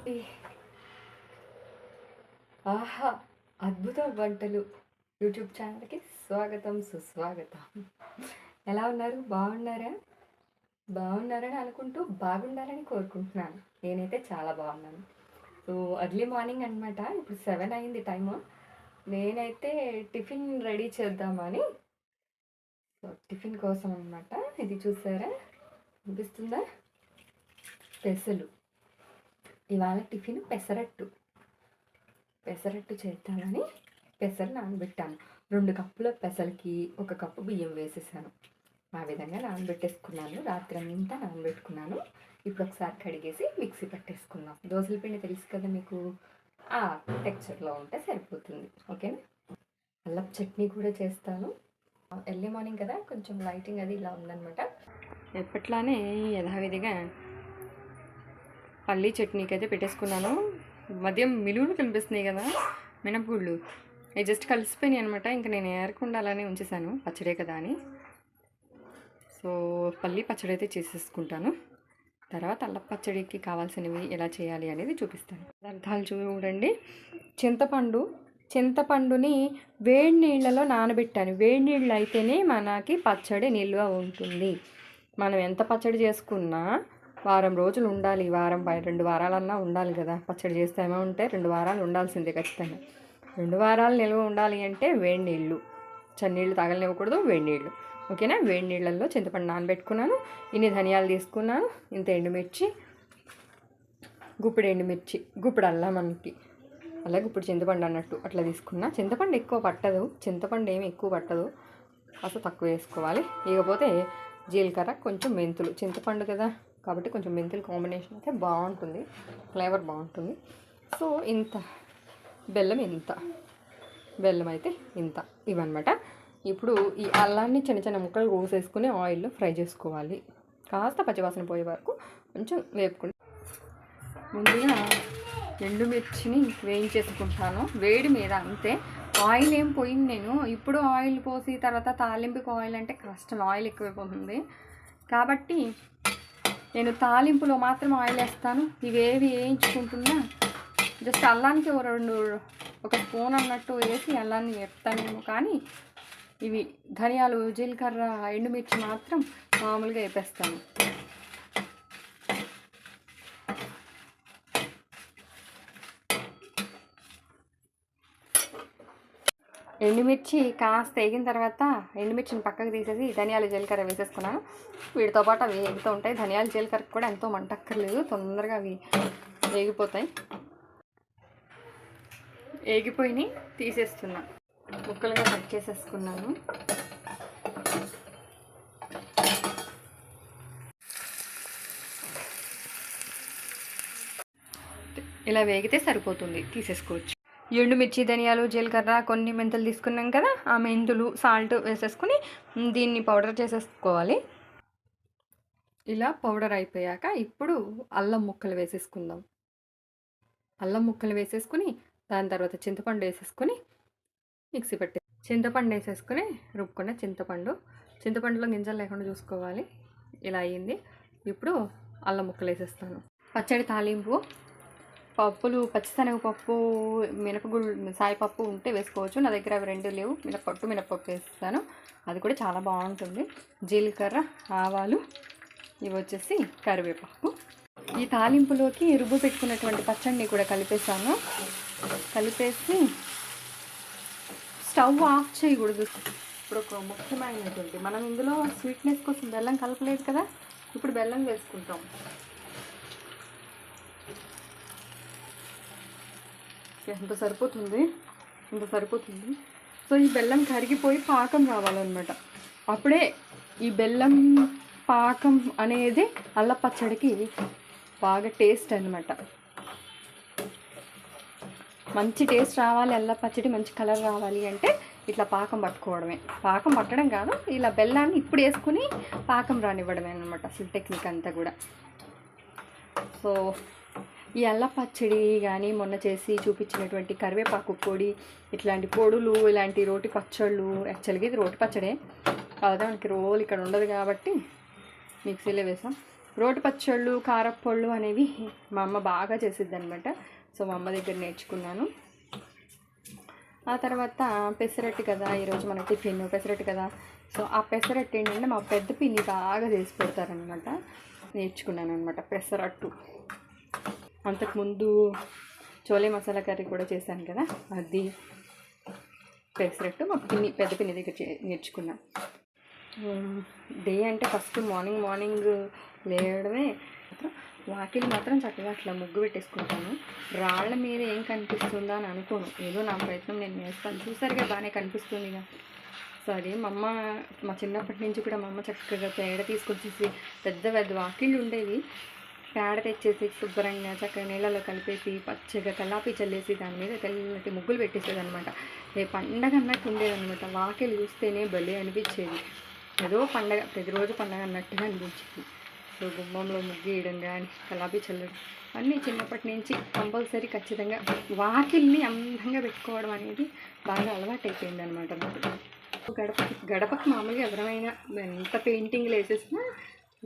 అండి. ఆహా అద్భుత వంటలు యూట్యూబ్ ఛానల్కి స్వాగతం సుస్వాగతం. ఎలా ఉన్నారు? బాగున్నారని అనుకుంటూ బాగుండాలని కోరుకుంటున్నాను. నేనైతే చాలా బాగున్నాను. సో ఎర్లీ మార్నింగ్ అనమాట. ఇప్పుడు 7 అయింది టైము. నేనైతే టిఫిన్ రెడీ చేద్దామని, సో టిఫిన్ కోసం అనమాట. ఇది చూసారా, అనిపిస్తుందా? పెసలు. ఇవాళ టిఫిన్ పెసరట్టు చేద్దామని పెసలు నానబెట్టాను. 2 కప్పుల పెసలకి 1 కప్పు బియ్యం వేసేసాను. ఆ విధంగా నానబెట్టేసుకున్నాను. రాత్రి అంతా నానబెట్టుకున్నాను. ఇప్పుడు ఒకసారి కడిగేసి మిక్సీ పట్టేసుకుందాం. దోసల పిండి తెలుసు కదా మీకు, ఆ టెక్స్చర్లో ఉంటే సరిపోతుంది. ఓకేనా? అల్లం చట్నీ కూడా చేస్తాను. ఎర్లీ మార్నింగ్ కదా, కొంచెం లైటింగ్ అది ఇలా ఉందన్నమాట. ఎప్పట్లానే యథావిధిగా పల్లీ చట్నీకి అయితే పెట్టేసుకున్నాను. మద్యం మిలువులు కనిపిస్తున్నాయి కదా, మినపగుళ్ళు, అవి జస్ట్ కలిసిపోయినాయి అనమాట. ఇంకా నేను ఏరకుండా అలానే ఉంచేసాను, పచ్చడే కదా అని. సో పల్లీ పచ్చడి అయితే చేసేసుకుంటాను. తర్వాత అల్లం పచ్చడికి కావాల్సినవి ఎలా చేయాలి అనేది చూపిస్తాను. పదార్థాలు చూడండి. చింతపండుని వేడి నీళ్ళలో నానబెట్టాను. వేడి నీళ్ళు అయితేనే మనకి పచ్చడి నిల్వ ఉంటుంది. మనం ఎంత పచ్చడి చేసుకున్నా వారం రోజులు ఉండాలి. 2 వారాలన్నా ఉండాలి కదా. పచ్చడి చేస్తే ఏమో ఉంటే 2 వారాలు ఉండాల్సిందే ఖచ్చితంగా. 2 వారాలు నిల్వ ఉండాలి అంటే వేడి నీళ్ళు, చన్నీళ్ళు తగలనివ్వకూడదు, వేడి నీళ్ళు. ఓకేనా? వేడి నీళ్ళల్లో చింతపండు నానబెట్టుకున్నాను. ఇన్ని ధనియాలు తీసుకున్నాను, ఇంత ఎండుమిర్చి, గుప్పుడు అల్లం, మనకి అలాగే గుప్పుడు చింతపండు అన్నట్టు అట్లా తీసుకున్నా. చింతపండు ఏమి ఎక్కువ పట్టదు, కాస్త తక్కువ వేసుకోవాలి. ఇకపోతే జీలకర్ర, కొంచెం మెంతులు. చింతపండు కదా కాబట్టి కొంచెం మెంతులు కాంబినేషన్ అయితే బాగుంటుంది, ఫ్లేవర్ బాగుంటుంది. సో బెల్లం అయితే ఇంత ఇవన్నమాట. ఇప్పుడు ఈ అల్లాన్ని చిన్న చిన్న ముక్కలు కోసేసుకుని ఆయిల్లో ఫ్రై చేసుకోవాలి. కాస్త పచ్చివాసన పోయే వరకు కొంచెం వేపుకుంటాను. ముందుగా ఎండుమిర్చిని వేయించేసుకుంటాను వేడి మీద, అంతే. ఆయిల్ ఏం పోయింది నేను. ఇప్పుడు ఆయిల్ పోసి తర్వాత తాలింపుకి ఆయిల్ అంటే కష్టం, ఆయిల్ ఎక్కువైపోతుంది. కాబట్టి నేను తాలింపులో మాత్రం ఆయిల్ వేస్తాను. ఇవేవి వేయించుకుంటున్నా జస్ట్ అల్లానికి ఒక స్పూన్ అన్నట్టు వేసి అల్లాన్ని వేపుతానేమో, కానీ ఇవి ధనియాలు, జీలకర్ర, ఎండుమిర్చి మాత్రం మామూలుగా వేపేస్తాను. ఎండుమిర్చి కాస్త వేగిన తర్వాత ఎండుమిర్చిని పక్కకు తీసేసి ధనియాలు, జీలకర్ర వేసేసుకున్నాను. వీటితో పాటు అవి వేగుతూ ఉంటాయి. ధనియాలు, జీలకర్ర కూడా ఎంతో మంటక్కర్లేదు, తొందరగా అవి వేగిపోతాయి. వేగిపోయి తీసేస్తున్నా, ముక్కలుగా కట్ చేసేసుకున్నాను. ఇలా వేగితే సరిపోతుంది, తీసేసుకోవచ్చు. ఎండుమిర్చి, ధనియాలు, జీలకర్ర, కొన్ని మెంతులు తీసుకున్నాం కదా, ఆ మెంతులు, సాల్ట్ వేసేసుకుని దీన్ని పౌడర్ చేసేసుకోవాలి. ఇలా పౌడర్ అయిపోయాక ఇప్పుడు అల్లం ముక్కలు వేసేసుకుందాం. అల్లం ముక్కలు వేసేసుకుని దాని తర్వాత చింతపండు వేసేసుకుని మిక్సీ పట్టే చింతపండు వేసేసుకుని రుబ్బుకున్న చింతపండులో గింజలు లేకుండా చూసుకోవాలి. ఇలా అయ్యింది. ఇప్పుడు అల్లం ముక్కలు వేసేస్తాను. పచ్చడి తాలింపు పప్పులు, పచ్చిశనగపప్పు, సాయిపప్పు ఉంటే వేసుకోవచ్చు. నా దగ్గర అవి 2 లేవు. మినపప్పు వేస్తాను, అది కూడా చాలా బాగుంటుంది. జీలకర్ర, ఆవాలు, ఇవి వచ్చేసి కరివేపాకు. ఈ తాలింపులోకి రుబ్బు పెట్టుకున్నటువంటి పచ్చడిని కూడా కలిపేసి స్టవ్ ఆఫ్ చేయకూడదు. ఇప్పుడు ఒక ముఖ్యమైనటువంటి, మనం ఇందులో స్వీట్నెస్ కోసం బెల్లం కలపలేదు కదా, ఇప్పుడు బెల్లం వేసుకుంటాం. ఇంత సరిపోతుంది. సో ఈ బెల్లం కరిగిపోయి పాకం రావాలన్నమాట. అప్పుడే ఈ బెల్లం పాకం అనేది అల్ల పచ్చడికి బాగా టేస్ట్ అన్నమాట. మంచి టేస్ట్ రావాలి, అల్ల పచ్చడి మంచి కలర్ రావాలి అంటే ఇట్లా పాకం పట్టుకోవడమే. పాకం పట్టడం కాదు, ఇలా బెల్లాన్ని ఇప్పుడు వేసుకుని పాకం రానివ్వడమే అన్నమాట అసలు టెక్నిక్ అంతా కూడా. సో ఈ అల్ల పచ్చడి కానీ మొన్న చేసి చూపించినటువంటి కరివేపాకు పొడి, ఇట్లాంటి పొడులు, ఇలాంటి రోటి పచ్చళ్ళు, యాక్చువల్గా ఇది రోటి పచ్చడే కాదా, మనకి రోలు ఇక్కడ ఉండదు కాబట్టి మిక్సీలో వేసాం. రోటి పచ్చళ్ళు, కారప్పళ్ళు అనేవి మా అమ్మ బాగా చేసిద్ది అనమాట. సో మా అమ్మ దగ్గర నేర్చుకున్నాను. ఆ తర్వాత పెసరట్టు కదా, ఈరోజు మన టిఫిన్ పెసరట్టు కదా. సో ఆ పెసరట్టు ఏంటంటే మా పెద్ద పిన్ని బాగా చేసి పెడతారనమాట. నేర్చుకున్నాను అనమాట పెసరట్టు. అంతకుముందు చోలే మసాలా కర్రీ కూడా చేశాను కదా, అది పెసరట్టు మా పెద్ద పిన్ని దగ్గర నేర్చుకున్నాను. డే అంటే ఫస్ట్ మార్నింగ్ లేవడమే వాకిలి మాత్రం చక్కగా అట్లా ముగ్గు పెట్టేసుకుంటాను. రాళ్ళ మీద ఏం కనిపిస్తుందా అని అనుకోను, ఏదో నా ప్రయత్నం నేను చేస్తాను. చూసారుగా బాగానే కనిపిస్తుందిగా. సో అది మా చిన్నప్పటి నుంచి కూడా మా అమ్మ చక్కగా పేడ తీసుకొచ్చేసి పెద్ద వాకిళ్ళు ఉండేవి, పేడ తెచ్చేసి శుభ్రంగా చక్కగా నీళ్ళలో కలిపేసి పచ్చగా కల్లాపి చల్లేసి దాని మీద తెల్లటి ముగ్గులు పెట్టేసేది అనమాట. ఏ పండగ అన్నట్టు ఉండేదన్నమాట. వాకిలి చూస్తేనే భలే అనిపించేది, ఏదో పండగ, ప్రతిరోజు పండగ అన్నట్టుగా అనిపించేది. సో గుమ్మంలో ముగ్గు వేయడం కానీ కల్లాపి చల్లడం అన్నీ చిన్నప్పటి నుంచి కంపల్సరీ ఖచ్చితంగా వాకిల్ని అందంగా పెట్టుకోవడం అనేది బాగా అలవాటు అయిపోయింది అనమాట నాకు. గడపకి మామూలుగా ఎవరైనా ఎంత పెయింటింగ్లు వేసేసినా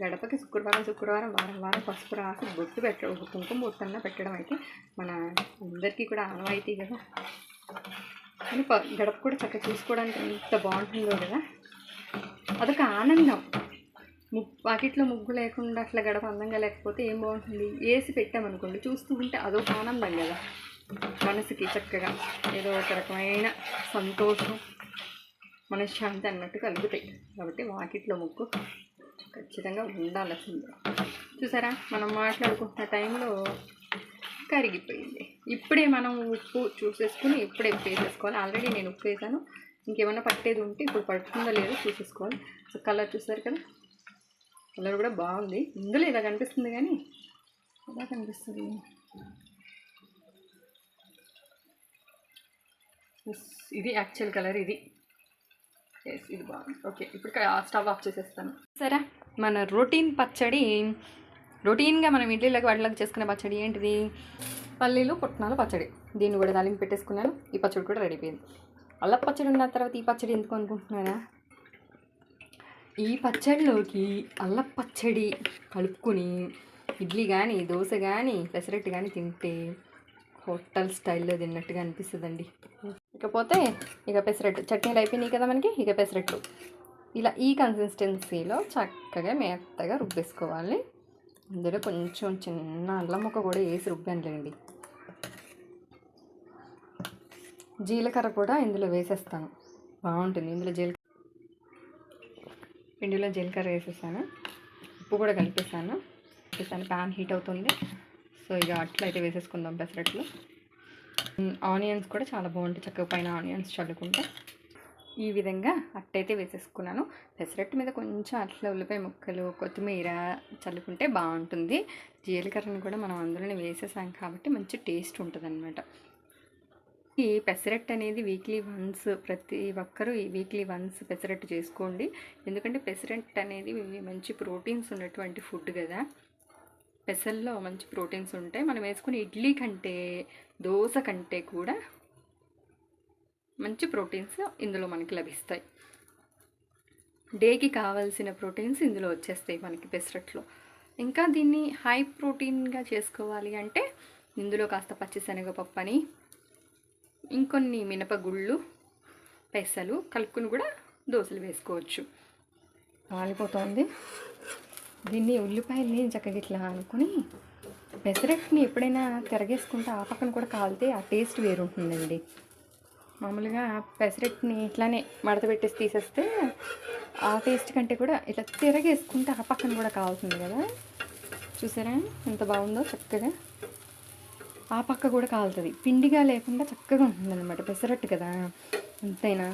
గడపకి శుక్రవారం వారం పసుపు రాసి బొట్టు కుంకుమ బొట్టన్నా పెట్టడం అయితే మన అందరికీ కూడా ఆనవాయితీ కదా. కానీ గడప కూడా చక్కగా చూసుకోవడానికి ఎంత బాగుంటుందో కదా, అదొక ఆనందం. వాకిట్లో ముగ్గు లేకుండా అట్లా గడప అందంగా లేకపోతే ఏం బాగుంటుంది. వేసి పెట్టామనుకోండి చూస్తూ ఉంటే అదొక ఆనందం కదా, మనసుకి చక్కగా ఏదో ఒక రకమైన సంతోషం, మనశ్శాంతి అన్నట్టు కలుగుతాయి. కాబట్టి వాకిట్లో ముగ్గు ఖచ్చితంగా ఉండాల్సిందే. చూసారా, మనం మాట్లాడుకుంటున్న టైంలో కరిగిపోయింది. ఇప్పుడే మనం ఉప్పు చూసేసుకుని ఇప్పుడే వేసేసుకోవాలి. ఆల్రెడీ నేను ఉప్పు వేసాను, ఇంకేమన్నా పట్టేది ఉంటే ఇప్పుడు పడుతుందో లేదో చూసేసుకోవాలి. సో కలర్ చూసారు కదా, కలర్ కూడా బాగుంది. ఇందులో ఇలా కనిపిస్తుంది కానీ ఎలా కనిపిస్తుంది, ఇది యాక్చువల్ కలర్, ఇది ఇది బాగుంది. ఓకే, ఇప్పుడు స్టవ్ ఆఫ్ చేసేస్తాను. సరే, మన రొటీన్ పచ్చడి, రొటీన్గా మనం ఇడ్లీలకు వాటిలోకి చేసుకునే పచ్చడి ఏంటిది, పల్లీలు పుట్నాలు పచ్చడి. దీన్ని కూడా తాలింపు పెట్టేసుకున్నాను. ఈ పచ్చడి కూడా రెడీ అయిపోయింది. అల్లం పచ్చడి ఉన్న తర్వాత ఈ పచ్చడి ఎందుకు అనుకుంటున్నారా, ఈ పచ్చడిలోకి అల్లం పచ్చడి కలుపుకొని ఇడ్లీ కానీ దోశ కానీ పెసరట్టు కానీ తింటే హోటల్ స్టైల్లో తిన్నట్టుగా అనిపిస్తుందండి. ఇకపోతే ఇక పెసరట్టు చట్నీలు అయిపోయినాయి కదా మనకి, ఇక పెసరట్టు ఇలా ఈ కన్సిస్టెన్సీలో చక్కగా మెత్తగా రుబ్బేసుకోవాలి. ఇందులో కొంచెం చిన్న అల్లం ముక్క కూడా వేసి రుబ్బానులేండి. జీలకర్ర కూడా ఇందులో వేసేస్తాను, బాగుంటుంది. పిండిలో జీలకర్ర వేసేసాను, ఉప్పు కూడా కలిపేసాను. ప్యాన్ హీట్ అవుతుంది. సో ఇక అట్లయితే వేసేసుకుందాం పెసరట్లు. ఆనియన్స్ కూడా చాలా బాగుంటాయి, చక్కగా పైన ఆనియన్స్ చల్లుకుంటే. ఈ విధంగా అట్టయితే వేసేసుకున్నాను. పెసరట్టు మీద కొంచెం అట్లా ఉల్లిపాయ ముక్కలు కొత్తిమీర చల్లుకుంటే బాగుంటుంది. జీలకర్రని కూడా మనం అందులోనే వేసేసాం కాబట్టి మంచి టేస్ట్ ఉంటుంది అనమాట. ఈ పెసరట్టు అనేది వీక్లీ వన్స్, ప్రతి ఒక్కరూ ఈ వీక్లీ వన్స్ పెసరట్టు చేసుకోండి. ఎందుకంటే పెసరట్టు అనేది మంచి ప్రోటీన్స్ ఉన్నటువంటి ఫుడ్ కదా. పెసల్లో మంచి ప్రోటీన్స్ ఉంటాయి. మనం వేసుకునే ఇడ్లీ కంటే దోశ కంటే కూడా మంచి ప్రోటీన్స్ ఇందులో మనకి లభిస్తాయి. డేకి కావాల్సిన ప్రోటీన్స్ ఇందులో వచ్చేస్తాయి మనకి పెసరట్లో. ఇంకా దీన్ని హై ప్రోటీన్గా చేసుకోవాలి అంటే ఇందులో కాస్త పచ్చిశనగపప్పు అని, ఇంకొన్ని మినపగుళ్ళు, పెసలు కలుపుకుని కూడా దోశలు వేసుకోవచ్చు. కాలిపోతుంది. దీన్ని ఉల్లిపాయల్ని చక్కగా ఇట్లా అనుకుని పెసరట్టుని ఎప్పుడైనా తిరగేసుకుంటే ఆ పక్కన కూడా కాలితే ఆ టేస్ట్ వేరుంటుందండి. మామూలుగా పెసరట్టుని ఇట్లానే మడత పెట్టేసి తీసేస్తే ఆ టేస్ట్ కంటే కూడా ఇట్లా తిరగేసుకుంటే ఆ పక్కన కూడా కాలుతుంది కదా. చూసారా ఎంత బాగుందో, చక్కగా ఆ పక్క కూడా కాలుతుంది. పిండిగా లేకుండా చక్కగా ఉంటుంది అనమాట పెసరట్టు కదా. అంతైనా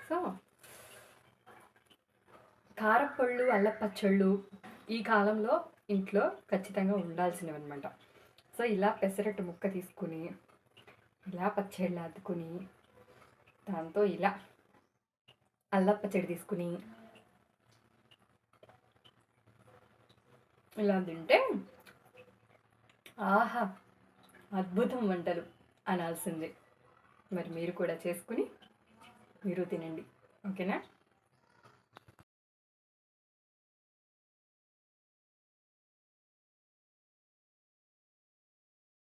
సో కారపళ్ళు, అల్లపచ్చళ్ళు ఈ కాలంలో ఇంట్లో ఖచ్చితంగా ఉండాల్సినవి అనమాట. సో ఇలా పెసరట్టు ముక్క తీసుకుని ఇలా పచ్చడిలా అద్దుకుని దాంతో ఇలా అల్లం పచ్చడి తీసుకుని ఇలా తింటే ఆహా అద్భుతం వంటలు అనాల్సిందే. మరి మీరు కూడా చేసుకుని మీరు తినండి. ఓకేనా?